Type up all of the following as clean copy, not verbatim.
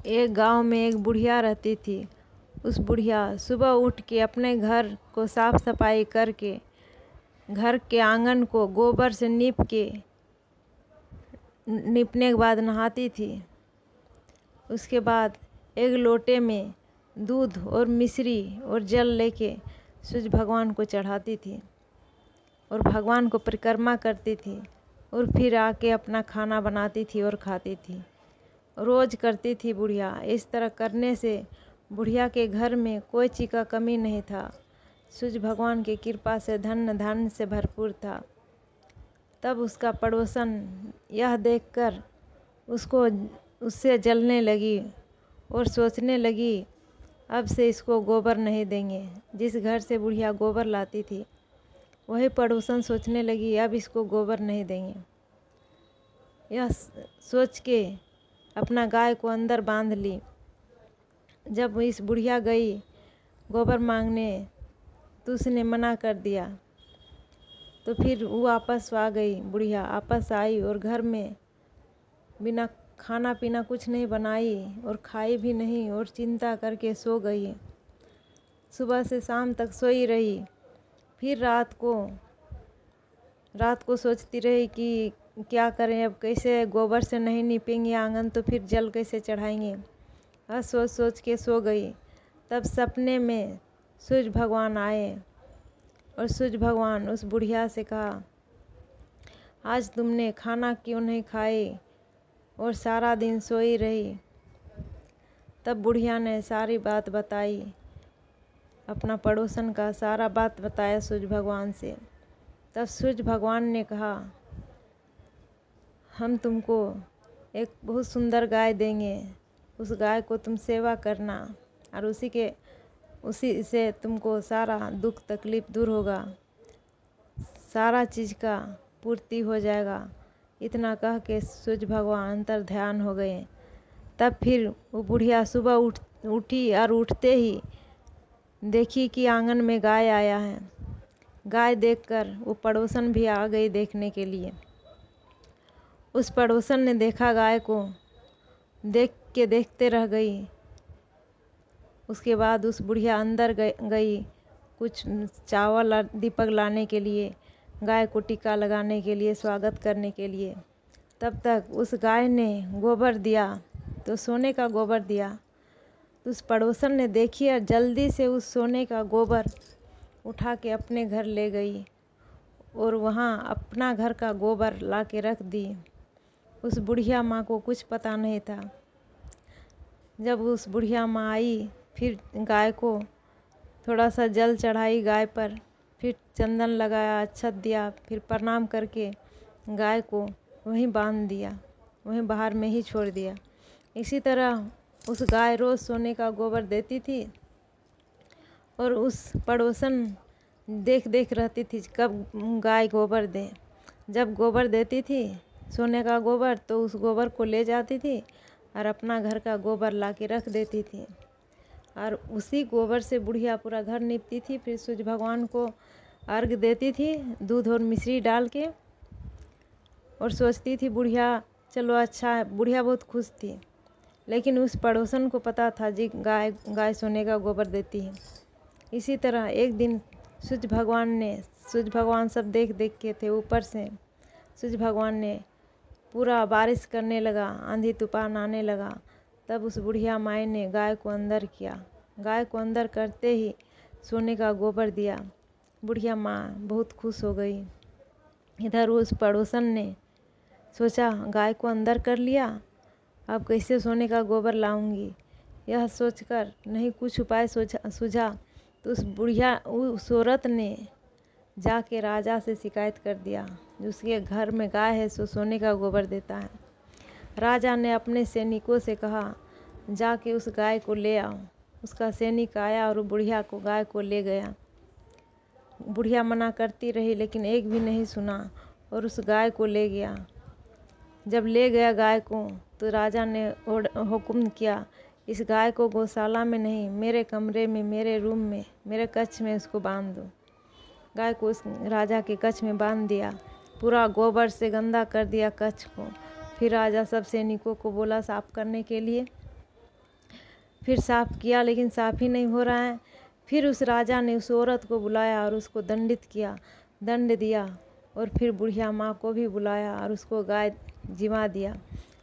एक गांव में एक बुढ़िया रहती थी। उस बुढ़िया सुबह उठ के अपने घर को साफ सफाई करके घर के आंगन को गोबर से नीपने के बाद नहाती थी। उसके बाद एक लोटे में दूध और मिश्री और जल लेके सूर्य भगवान को चढ़ाती थी और भगवान को परिक्रमा करती थी और फिर आके अपना खाना बनाती थी और खाती थी। रोज़ करती थी बुढ़िया। इस तरह करने से बुढ़िया के घर में कोई चीज़ का कमी नहीं था। सूर्य भगवान की कृपा से धन धन से भरपूर था। तब उसका पड़ोसन यह देखकर उससे जलने लगी और सोचने लगी अब से इसको गोबर नहीं देंगे। जिस घर से बुढ़िया गोबर लाती थी वही पड़ोसन सोचने लगी अब इसको गोबर नहीं देंगे। यह सोच के अपना गाय को अंदर बांध ली। जब इस बुढ़िया गई गोबर मांगने तो उसने मना कर दिया। तो फिर वो वापस आ गई। बुढ़िया वापस आई और घर में बिना खाना पीना कुछ नहीं बनाई और खाई भी नहीं और चिंता करके सो गई। सुबह से शाम तक सोई रही। फिर रात को सोचती रही कि क्या करें, अब कैसे गोबर से नहीं नीपेंगे आंगन तो फिर जल कैसे चढ़ाएंगे। सोच सोच के सो गई। तब सपने में सूर्य भगवान आए और सूर्य भगवान उस बुढ़िया से कहा आज तुमने खाना क्यों नहीं खाई और सारा दिन सोई रही। तब बुढ़िया ने सारी बात बताई, अपना पड़ोसन का सारा बात बताया सूर्य भगवान से। तब सूर्य भगवान ने कहा हम तुमको एक बहुत सुंदर गाय देंगे, उस गाय को तुम सेवा करना और उसी से तुमको सारा दुख तकलीफ दूर होगा, सारा चीज़ का पूर्ति हो जाएगा। इतना कह के सूर्य भगवान अंतर ध्यान हो गए। तब फिर वो बुढ़िया सुबह उठी और उठते ही देखी कि आंगन में गाय आया है। गाय देखकर वो पड़ोसन भी आ गई देखने के लिए। उस पड़ोसन ने देखा गाय को, देख के देखते रह गई। उसके बाद उस बुढ़िया अंदर गई कुछ चावल और दीपक लाने के लिए, गाय को टीका लगाने के लिए, स्वागत करने के लिए। तब तक उस गाय ने गोबर दिया, तो सोने का गोबर दिया। उस पड़ोसन ने देखी और जल्दी से उस सोने का गोबर उठा के अपने घर ले गई और वहाँ अपना घर का गोबर ला के रख दी। उस बुढ़िया माँ को कुछ पता नहीं था। जब उस बुढ़िया माँ आई फिर गाय को थोड़ा सा जल चढ़ाई गाय पर, फिर चंदन लगाया, अक्षत दिया, फिर प्रणाम करके गाय को वहीं बांध दिया, वहीं बाहर में ही छोड़ दिया। इसी तरह उस गाय रोज़ सोने का गोबर देती थी और उस पड़ोसन देख रहती थी कब गाय गोबर दे। जब गोबर देती थी सोने का गोबर तो उस गोबर को ले जाती थी और अपना घर का गोबर ला के रख देती थी और उसी गोबर से बुढ़िया पूरा घर नीपती थी। फिर सूर्य भगवान को अर्घ देती थी दूध और मिश्री डाल के और सोचती थी बुढ़िया चलो अच्छा है। बुढ़िया बहुत खुश थी, लेकिन उस पड़ोसन को पता था जी गाय सोने का गोबर देती है। इसी तरह एक दिन सूर्य भगवान सब देख के थे ऊपर से। सूर्य भगवान ने पूरा बारिश करने लगा, आंधी तूफान आने लगा। तब उस बुढ़िया माई ने गाय को अंदर किया। गाय को अंदर करते ही सोने का गोबर दिया। बुढ़िया माँ बहुत खुश हो गई। इधर उस पड़ोसन ने सोचा गाय को अंदर कर लिया, अब कैसे सोने का गोबर लाऊंगी। यह सोचकर नहीं कुछ उपाय सूझा तो उस औरत ने जाके राजा से शिकायत कर दिया, उसके घर में गाय है सो सोने का गोबर देता है। राजा ने अपने सैनिकों से कहा जाके उस गाय को ले आओ। उसका सैनिक आया और बुढ़िया को गाय को ले गया। बुढ़िया मना करती रही लेकिन एक भी नहीं सुना और उस गाय को ले गया। जब ले गया गाय को तो राजा ने हुक्म किया इस गाय को गौशाला में नहीं, मेरे कमरे में, मेरे रूम में, मेरे कक्ष में उसको बांध दो। गाय को उस राजा के कक्ष में बांध दिया। पूरा गोबर से गंदा कर दिया कक्ष को। फिर राजा सब सैनिकों को बोला साफ करने के लिए। फिर साफ़ किया लेकिन साफ़ ही नहीं हो रहा है। फिर उस राजा ने उस औरत को बुलाया और उसको दंडित किया, दंड दिया। और फिर बुढ़िया माँ को भी बुलाया और उसको गाय जिमा दिया।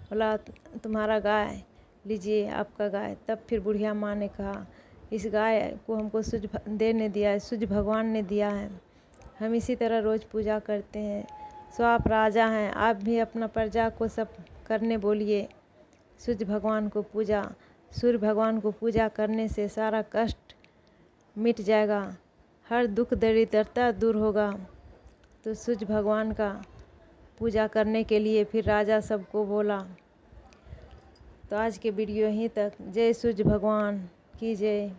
बोला तुम्हारा गाय लीजिए, आपका गाय। तब फिर बुढ़िया माँ ने कहा इस गाय को हमको सूर्य ने दिया है, सूर्य भगवान ने दिया है, हम इसी तरह रोज़ पूजा करते हैं। सो आप राजा हैं, आप भी अपना प्रजा को सब करने बोलिए सूर्य भगवान को पूजा। सूर्य भगवान को पूजा करने से सारा कष्ट मिट जाएगा, हर दुख दरिद्रता दूर होगा। तो सूर्य भगवान का पूजा करने के लिए फिर राजा सबको बोला। तो आज के वीडियो यहीं तक। जय सूर्य भगवान की जय।